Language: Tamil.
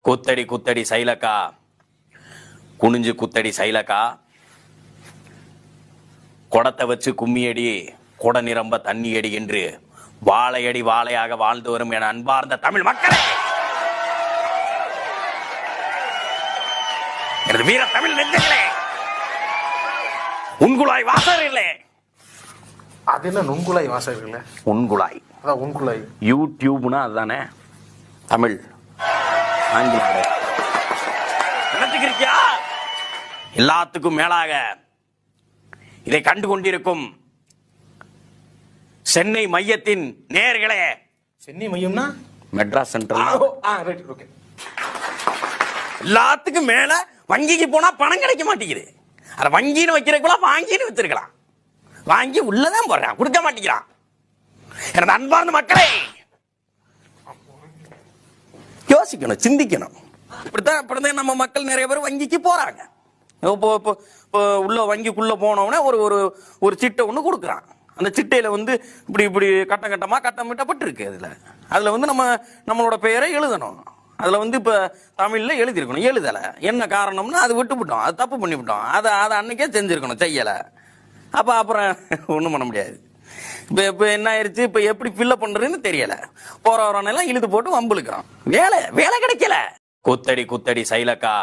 குத்தடி குத்தடி சைலக்கா, குனிஞ்சு குத்தடி சைலக்கா, குடத்தை வச்சு கும்மியடி, குட நிரம்ப தண்ணி அடி என்று வாழையடி வாழையாக வாழ்ந்து வரும் என அன்பார்ந்த தமிழ் மக்களே, எனது வீர தமிழ் நெஞ்சங்களே, உன்குழாய் வாசகர்களே. அது என்ன நுண்குழாய் வாசகர்களே? உன்குழாய், அதான் உன்குழாய். யூடியூப்னா அதுதானே தமிழ். ஆங்கிலம் நினைச்சுக்கிறியா? எல்லாத்துக்கும் மேலாக இதை கண்டு கொண்டிருக்கும் சென்னை மையத்தின் நேயர்களே. சென்னை மையம்னா மெட்ராஸ் சென்ட்ரல். ஓகே. எல்லாத்துக்கும் மேல வங்கிக்கு போனா பணம் கிடைக்க மாட்டேங்குது. அத வங்கின்னு வைக்கிறதுக்குள்ள வாங்கின்னு வச்சிருக்கலாம். வாங்கி உள்ளதான் போடுறான், கொடுக்க மாட்டேங்கிறான். எனது அன்பார்ந்த மக்களே, யோசிக்கணும், சிந்திக்கணும். இப்படித்தான் நம்ம மக்கள் நிறைய பேர் வங்கிக்கு போறாங்க. உள்ள வங்கிக்குள்ள போனவனே ஒரு சிட்டை ஒண்ணு கொடுக்குறான். அந்த சிட்டையில இப்படி இப்படி கட்டம் கட்டமா கட்டமிட்டப்பட்டு இருக்கு. அதுல நம்மளோட பெயரை எழுதணும். அதுல இப்ப தமிழ்ல எழுதிருக்கணும், எழுதல. என்ன காரணம்னா அது விட்டுவிட்டோம், அது தப்பு பண்ணிவிட்டோம். அதை அன்னைக்கே செஞ்சிருக்கணும், செய்யல. அப்புறம் ஒண்ணும் பண்ண முடியாது. இப்ப என்ன ஆயிருச்சு, இப்ப எப்படி ஃபில்அப் பண்றதுன்னு தெரியல. போறவரெல்லாம் இழுத்து போட்டு வம்புழுக்கிறோம். வேலை கிடைக்கல. குத்தடி குத்தடி சைலக்கா,